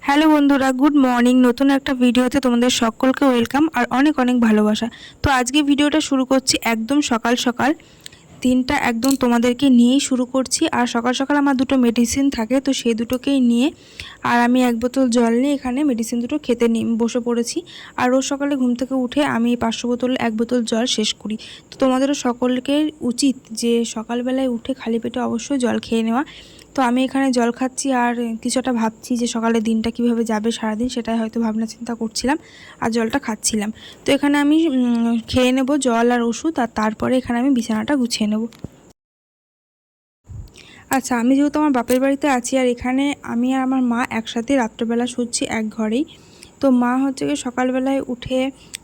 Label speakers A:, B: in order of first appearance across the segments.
A: Hello বন্ধুরা, good morning. নতুন একটা ভিডিওতে তোমাদের সকলকে ওয়েলকাম আর অনেক অনেক ভালোবাসা। তো আজকে ভিডিওটা শুরু করছি একদম সকাল সকাল। দিনটা একদম তোমাদেরকে নিয়েই শুরু করছি। আর সকাল সকাল আমার দুটো মেডিসিন থাকে, তো সেই দুটোকেই নিয়ে আর আমি এক বোতল জল নিয়ে এখানে মেডিসিন দুটো খেতে বসে পড়েছি। আর রোজ সকালে ঘুম থেকে উঠে আমি 500 বোতল এক বোতল জল শেষ করি। তো তোমাদেরও সকলকে উচিত যে সকালবেলায় উঠে খালি পেটে অবশ্যই জল খেয়ে নেওয়া। তো আমি এখানে জল খাচ্ছি আর কিছুটা ভাবছি যে সকালের দিনটা কিভাবে যাবে সারাদিন, সেটাই হয়তো ভাবনা চিন্তা করছিলাম আর জলটা খাচ্ছিলাম। তো এখানে আমি খেয়ে নেব জল আর ওষুধ, আর তারপরে এখানে আমি বিছানাটা গুছিয়ে নেব। আচ্ছা, আমি যেহেতু আমার বাপের বাড়িতে আছি আর এখানে আমি আর আমার মা একসাথে রাত্রেবেলা শুচ্ছি এক ঘরেই। তো মা হচ্ছে কি সকালবেলায় উঠে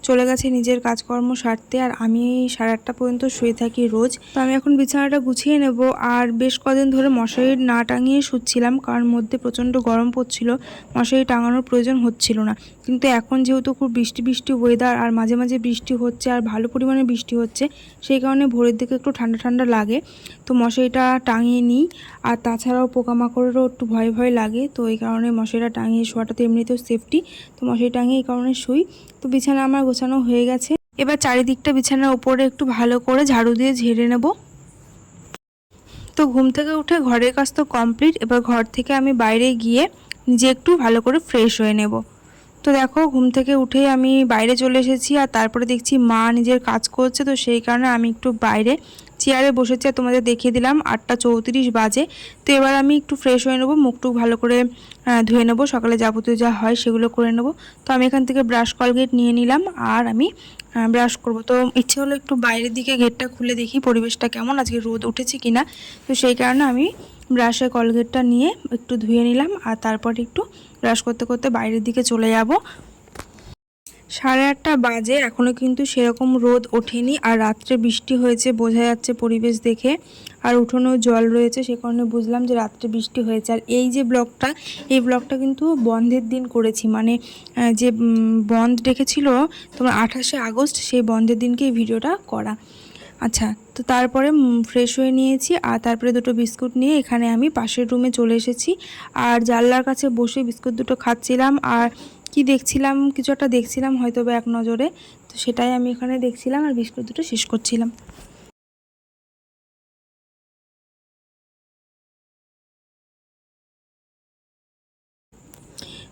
A: চলে গেছে নিজের কাজকর্ম সারতে, আর আমি 8:30 পর্যন্ত শুয়ে থাকি রোজ। তো আমি এখন বিছানাটা গুছিয়ে নেব। আর বেশ কদিন ধরে মশারি না টাঙিয়ে শুচ্ছিলাম, কারণ মধ্যে প্রচণ্ড গরম পড়ছিল, মশারি টাঙানোর প্রয়োজন হচ্ছিল না। কিন্তু এখন যেহেতু খুব বৃষ্টি বৃষ্টি ওয়েদার আর মাঝে মাঝে বৃষ্টি হচ্ছে আর ভালো পরিমাণে বৃষ্টি হচ্ছে, সেই কারণে ভোরের দিকে একটু ঠান্ডা ঠান্ডা লাগে। তো মশারিটা টাঙিয়ে নিই। আর তাছাড়াও পোকামাকড়েরও একটু ভয় ভয় লাগে, তো এই কারণে মশারিটা টাঙিয়ে শোয়াটা তো এমনিতেও সেফটি। তো মশারি টাঙিয়ে এই কারণে শুই। তো বিছানা আমার গোছানো হয়ে গেছে। এবার চারিদিকটা বিছানার উপরে একটু ভালো করে ঝাড়ু দিয়ে ঝেড়ে নেব। তো ঘুম থেকে উঠে ঘরের কাজ তো কমপ্লিট। এবার ঘর থেকে আমি বাইরে গিয়ে নিজে একটু ভালো করে ফ্রেশ হয়ে নেব। তো দেখো, ঘুম থেকে উঠে আমি বাইরে চলে এসেছি আর তারপরে দেখছি মা নিজের কাজ করছে, তো সেই কারণে আমি একটু বাইরে চেয়ারে বসেছি আর তোমাদের দেখিয়ে দিলাম 8:34 বাজে। তো এবার আমি একটু ফ্রেশ হয়ে নেবো, মুখটুক ভালো করে ধুয়ে নেবো, সকালে যাবতীয় যা হয় সেগুলো করে নেব। তো আমি এখান থেকে ব্রাশ কলগেট নিয়ে নিলাম আর আমি ব্রাশ করব। তো ইচ্ছে হলো একটু বাইরের দিকে গেটটা খুলে দেখি পরিবেশটা কেমন, আজকে রোদ উঠেছে কিনা। তো সেই কারণে আমি ব্রাশে কলগেটটা নিয়ে একটু ধুয়ে নিলাম আর তারপর একটু ব্রাশ করতে করতে বাইরের দিকে চলে যাব। 8:30 বাজে, এখনও কিন্তু সেরকম রোদ ওঠেনি আর রাত্রে বৃষ্টি হয়েছে বোঝা যাচ্ছে পরিবেশ দেখে। আর উঠোনেও জল রয়েছে, সে কারণে বুঝলাম যে রাত্রে বৃষ্টি হয়েছে। আর এই ব্লগটা কিন্তু বন্ধের দিন করেছি, মানে যে বন্ধ রেখেছিল তোমার 28শে আগস্ট, সেই বন্ধের দিনকে এই ভিডিওটা করা। আচ্ছা, তো তারপরে ফ্রেশ হয়ে নিয়েছি আর তারপরে দুটো বিস্কুট নিয়ে এখানে আমি পাশের রুমে চলে এসেছি। আর জানলার কাছে বসে বিস্কুট দুটো খাচ্ছিলাম আর কি দেখছিলাম, কিছু একটা দেখছিলাম হয়তো বা এক নজরে। তো সেটাই আমি এখানে দেখছিলাম আর বিস্কুট দুটো শেষ করছিলাম।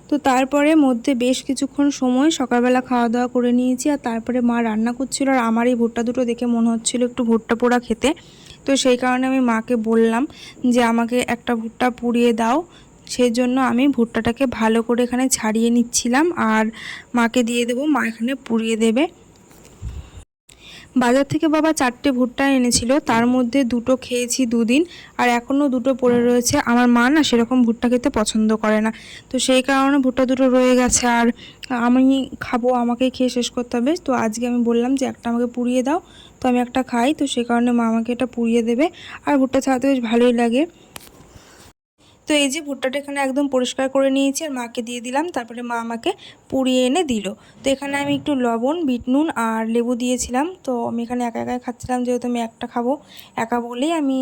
A: তো তারপরে মধ্যে বেশ কিছুক্ষণ সময় সকালবেলা খাওয়া দাওয়া করে নিয়েছি আর তারপরে মা রান্না করছিল। আর আমার এই ভুট্টা দুটো দেখে মনে হচ্ছিল একটু ভুট্টা পোড়া খেতে। তো সেই কারণে আমি মাকে বললাম যে আমাকে একটা ভুট্টা পুড়িয়ে দাও। সেই জন্য আমি ভুট্টাটাকে ভালো করে এখানে ছাড়িয়ে নিচ্ছিলাম আর মাকে দিয়ে দেবো, মা এখানে পুড়িয়ে দেবে। বাজার থেকে বাবা 4টে ভুট্টা এনেছিল, তার মধ্যে দুটো খেয়েছি দুদিন আর এখনও দুটো পড়ে রয়েছে। আমার মা না সেরকম ভুট্টা খেতে পছন্দ করে না, তো সেই কারণে ভুট্টা দুটো রয়ে গেছে আর আমি খাবো, আমাকেই খেয়ে শেষ করতে হবে। তো আজকে আমি বললাম যে একটা আমাকে পুড়িয়ে দাও, তো আমি একটা খাই। তো সেই কারণে মা আমাকে এটা পুড়িয়ে দেবে। আর ভুট্টা ছাড়াতে বেশ ভালোই লাগে। তো এই যে ভুট্টাটা এখানে একদম পরিষ্কার করে নিয়েছি আর মাকে দিয়ে দিলাম, তারপরে মা আমাকে পুড়িয়ে এনে দিল। তো এখানে আমি একটু লবণ, বিট নুন আর লেবু দিয়েছিলাম। তো আমি এখানে একা একাই খাচ্ছিলাম, যেহেতু আমি একটা খাবো, একা বলেই আমি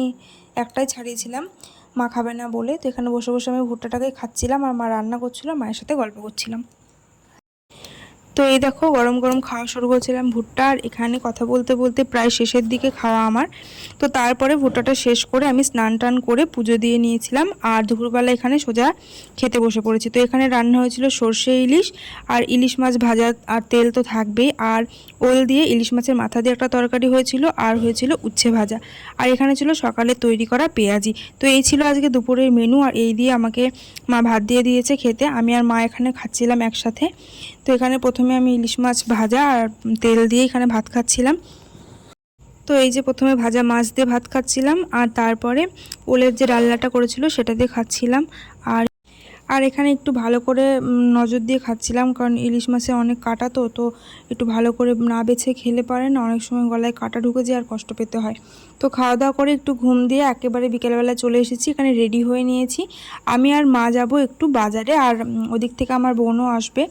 A: একটাই ছাড়িয়েছিলাম, মা খাবে না বলে। তো এখানে বসে বসে আমি ভুট্টাটাকে খাচ্ছিলাম আর মা রান্না করছিল, মায়ের সাথে গল্প করছিলাম। তো এই দেখো, গরম গরম খাওয়া শুরু করেছিলাম ভুট্টা, আর এখানে কথা বলতে বলতে প্রায় শেষের দিকে খাওয়া আমার। তো তারপরে ভুট্টাটা শেষ করে আমি স্নান টান করে পুজো দিয়ে নিয়েছিলাম আর দুপুরবেলা এখানে সোজা খেতে বসে পড়েছি। তো এখানে রান্না হয়েছিল সর্ষে ইলিশ আর ইলিশ মাছ ভাজা, আর তেল তো থাকবেই, আর ওল দিয়ে ইলিশ মাছের মাথা দিয়ে একটা তরকারি হয়েছিল আর হয়েছিল উচ্ছে ভাজা। আর এখানে ছিল সকালে তৈরি করা পেঁয়াজি। তো এই ছিল আজকে দুপুরের মেনু, আর এই দিয়ে আমাকে মা ভাত দিয়ে দিয়েছে খেতে। আমি আর মা এখানে খাচ্ছিলাম একসাথে। তো এখানে প্রথমে আমি ইলিশ মাছ ভাজা আর তেল দিয়ে এখানে ভাত খাচ্ছিলাম। তো এই যে প্রথমে ভাজা মাছ দিয়ে ভাত খাচ্ছিলাম আর তারপরে ওলের যে রান্নাটা করেছিল সেটা দিয়ে খাচ্ছিলাম। আর আর এখানে একটু ভালো করে নজর দিয়ে খাচ্ছিলাম, কারণ ইলিশ মাছে অনেক কাঁটা, তো তো একটু ভালো করে না বেছে খেলে পারে না, অনেক সময় গলায় কাঁটা ঢুকে যায় আর কষ্ট পেতে হয়। তো খাওয়া দাওয়া করে একটু ঘুম দিয়ে একেবারে বিকেলবেলা চলে এসেছি, এখানে রেডি হয়ে নিয়েছি। আমি আর মা যাব একটু বাজারে, আর ওদিক থেকে আমার বোনও আসবে।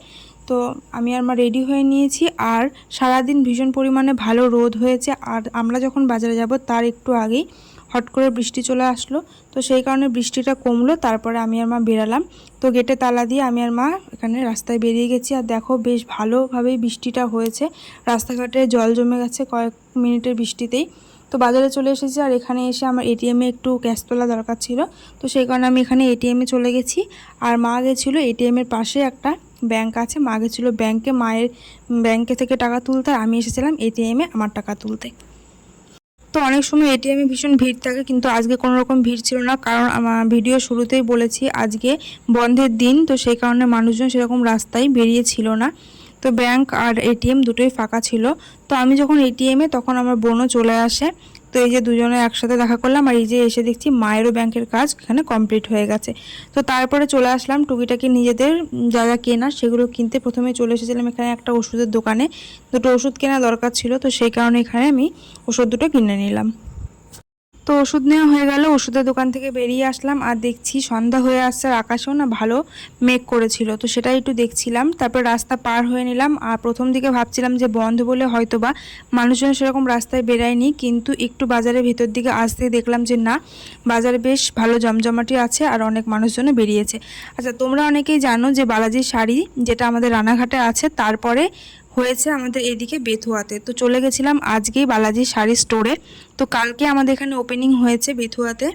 A: তো আমি আর মা রেডি হয়ে নিয়েছি। আর সারাদিন ভীষণ পরিমাণে ভালো রোদ হয়েছে, আর আমরা যখন বাজারে যাব তার একটু আগেই হট করে বৃষ্টি চলে আসলো। তো সেই কারণে বৃষ্টিটা কমলো, তারপরে আমি আর মা বেরালাম। তো গেটে তালা দিয়ে আমি আর মা এখানে রাস্তায় বেরিয়ে গেছি। আর দেখো বেশ ভালোভাবেই বৃষ্টিটা হয়েছে, রাস্তাঘাটে জল জমে গেছে কয়েক মিনিটের বৃষ্টিতেই। তো বাজারে চলে এসেছি, আর এখানে এসে আমার এটিএমে একটু ক্যাশ তোলা দরকার ছিল, তো সেই কারণে আমি এখানে এটিএমে চলে গেছি। আর মা গেছিলো এটিএমের পাশে একটা ব্যাংক আছে, মা গেছিলো ব্যাংকে মায়ের ব্যাংকে থেকে টাকা তুলতে, আর আমি এসেছিলাম এটিএমে আমার টাকা তুলতে। তো অনেক সময় এটিএমে ভীষণ ভিড় থাকে, কিন্তু আজকে কোনো রকম ভিড় ছিল না, কারণ আমার ভিডিও শুরুতেই বলেছি আজকে বন্ধের দিন, তো সেই কারণে মানুষজন সেরকম রাস্তায় বেরিয়েছিল না। তো ব্যাংক আর এটিএম দুটোই ফাঁকা ছিল। তো আমি যখন এটিএমে, তখন আমার বোনও চলে আসে। তো এই যে দুজনে একসাথে দেখা করলাম, আর এই যে এসে দেখছি মায়েরও ব্যাংকের কাজ এখানে কমপ্লিট হয়ে গেছে। তো তারপরে চলে আসলাম টুকিটাকি নিজেদের যা যা কেনা সেগুলো কিনতে। প্রথমে চলে এসেছিলাম এখানে একটা ওষুধের দোকানে, দুটো ওষুধ কেনা দরকার ছিল, তো সেই কারণে এখানে আমি ওষুধ দুটো কিনে নিলাম। তো ওষুধ নেওয়া হয়ে গেল, ওষুধের দোকান থেকে বেরিয়ে আসলাম, আর দেখছি সন্ধ্যা হয়ে আসছে, আর আকাশেও না ভালো মেঘ করেছিল, তো সেটাই একটু দেখছিলাম। তারপর রাস্তা পার হয়ে নিলাম, আর প্রথম দিকে ভাবছিলাম যে বন্ধ বলে হয়তোবা মানুষজন সেরকম রাস্তায় বেরায়নি, কিন্তু একটু বাজারের ভেতর দিকে আসতে দেখলাম যে না, বাজারে বেশ ভালো জমজমাটি আছে আর অনেক মানুষজনও বেরিয়েছে। আচ্ছা, তোমরা অনেকেই জানো যে বালাজির শাড়ি যেটা আমাদের রানাঘাটে আছে, তারপরে হয়েছে আমাদের এদিকে বেথুয়াতে। তো চলে গেছিলাম আজকেই বালাজির শাড়ি স্টোরে। তো কালকে আমাদের এখানে ওপেনিং হয়েছে বেথুয়াতে,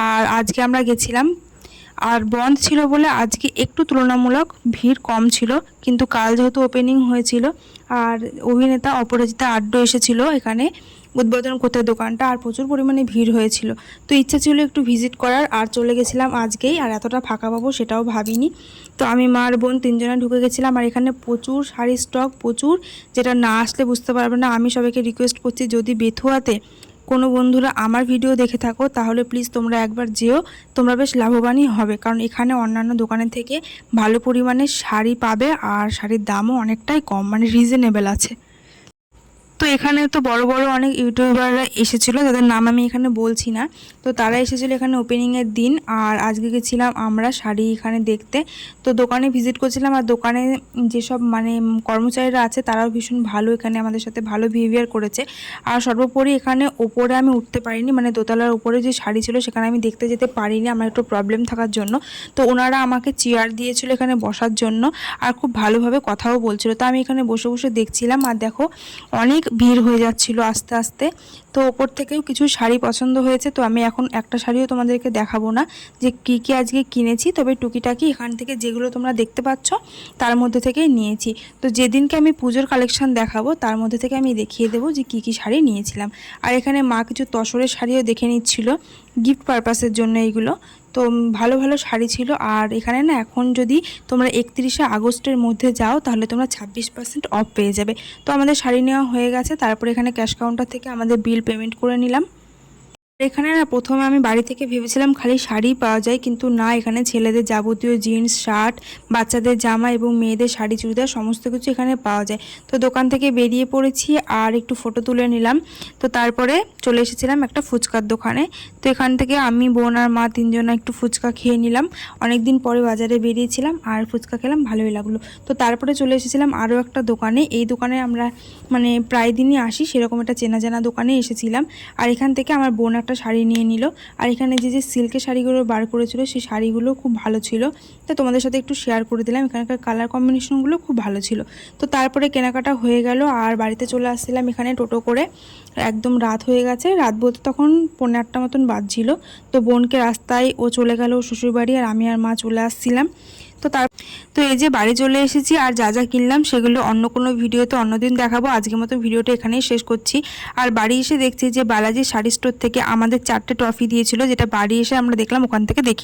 A: আর আজকে আমরা গেছিলাম। আর বন্ধ ছিল বলে আজকে একটু তুলনামূলক ভিড় কম ছিল, কিন্তু কাল যেহেতু ওপেনিং হয়েছিল, আর অভিনেতা অপরাজিতা আড্ড এসেছিল এখানে উদ্বোধন করতে দোকানটা, আর প্রচুর পরিমাণে ভিড় হয়েছিল। তো ইচ্ছা ছিল একটু ভিজিট করার, আর চলে গেছিলাম আজকেই, আর এতটা ফাঁকা পাবো সেটাও ভাবিনি। তো আমি মা আর বোন তিনজনে ঢুকে গেছিলাম, আর এখানে প্রচুর শাড়ির স্টক, প্রচুর, যেটা না আসলে বুঝতে পারবে না। আমি সবাইকে রিকোয়েস্ট করছি, যদি বেথুয়াতে কোনো বন্ধুরা আমার ভিডিও দেখে থাকো তাহলে প্লিজ তোমরা একবার যেও, তোমরা বেশ লাভবানই হবে, কারণ এখানে অন্যান্য দোকানের থেকে ভালো পরিমাণে শাড়ি পাবে, আর শাড়ির দামও অনেকটাই কম, মানে রিজনেবল আছে। তো এখানে তো বড় বড় অনেক ইউটিউবাররা এসেছিলো, যাদের নাম আমি এখানে বলছি না। তো তারা এসেছিলো এখানে ওপেনিংয়ের দিন, আর আজকে গেছিলাম আমরা শাড়ি এখানে দেখতে। তো দোকানে ভিজিট করছিলাম, আর দোকানে যেসব মানে কর্মচারীরা আছে তারাও ভীষণ ভালো, এখানে আমাদের সাথে ভালো বিহেভিয়ার করেছে। আর সর্বোপরি এখানে ওপরে আমি উঠতে পারিনি, মানে দোতলার উপরে যে শাড়ি ছিল সেখানে আমি দেখতে যেতে পারিনি, আমার একটু প্রবলেম থাকার জন্য। তো ওনারা আমাকে চেয়ার দিয়েছিল এখানে বসার জন্য, আর খুব ভালোভাবে কথাও বলছিল। তো আমি এখানে বসে বসে দেখছিলাম, আর দেখো অনেক ভিড় হয়ে যাচ্ছিল আস্তে আস্তে। তো ওপর থেকেও কিছু শাড়ি পছন্দ হয়েছে, তো আমি এখন একটা শাড়িও তোমাদেরকে দেখাবো না যে কী কী আজকে কিনেছি, তবে টুকিটাকি এখান থেকে যেগুলো তোমরা দেখতে পাচ্ছ তার মধ্যে থেকেই নিয়েছি। তো যেদিনকে আমি পুজোর কালেকশন দেখাবো তার মধ্যে থেকে আমি দেখিয়ে দেবো যে কী কী শাড়ি নিয়েছিলাম। আর এখানে মা কিছু তসরের শাড়িও দেখে নিচ্ছিল গিফট পারপাসের জন্য এইগুলো। তো ভালো ভালো শাড়ি ছিল। আর এখানে না এখন যদি তোমরা 31শে আগস্টের মধ্যে যাও তাহলে তোমরা 26% অফ পেয়ে যাবে। তো আমাদের শাড়ি নেওয়া হয়ে গেছে, তারপরে এখানে ক্যাশ কাউন্টার থেকে আমাদের বিল পেমেন্ট করে নিলাম। এখানে না প্রথমে আমি বাড়ি থেকে ভেবেছিলাম খালি শাড়ি পাওয়া যায়, কিন্তু না, এখানে ছেলেদের যাবতীয় জিন্স, শার্ট, বাচ্চাদের জামা এবং মেয়েদের শাড়ি, চুড়িদার সমস্ত কিছু এখানে পাওয়া যায়। তো দোকান থেকে বেরিয়ে পড়েছি, আর একটু ফটো তুলে নিলাম। তো তারপরে চলে এসেছিলাম একটা ফুচকার দোকানে। তো এখান থেকে আমি, বোন আর মা তিনজনা একটু ফুচকা খেয়ে নিলাম। অনেকদিন পরে বাজারে বেরিয়েছিলাম আর ফুচকা খেলাম, ভালোই লাগলো। তো তারপরে চলে এসেছিলাম আরও একটা দোকানে। এই দোকানে আমরা মানে প্রায় দিনই আসি, সেরকম একটা চেনা জানা দোকানে এসেছিলাম। আর এখান থেকে আমার বোন একটা শাড়ি নিয়ে নিল। আর এখানে যে সিল্কের শাড়িগুলো বার করেছিল সেই শাড়িগুলো খুব ভালো ছিল, তো তোমাদের সাথে একটু শেয়ার করে দিলাম। এখানকার কালার কম্বিনেশনগুলো খুব ভালো ছিল। তো তারপরে কেনাকাটা হয়ে গেল, আর বাড়িতে চলে আসছিলাম এখানে টোটো করে। একদম রাত হয়ে গেছে, রাত বলতে তখন 8:45 মতন বাজছিল। তো বোনকে রাস্তায় ও চলে গেল শ্বশুরবাড়ি, আর আমি আর মা চলে আসছিলাম। তো এই যে বাড়ি চলে এসেছি, আর যা যা কিনলাম সেগুলো অন্য কোনো ভিডিওতে অন্যদিন দেখাবো। আজকের মতো ভিডিওটা এখানেই শেষ করছি। আর বাড়ি এসে দেখছি যে বালাজি শাড়ি স্টোর থেকে আমাদের 4টে ট্রফি দিয়েছিল, যেটা বাড়ি এসে আমরা দেখলাম ওখান থেকে দেখি।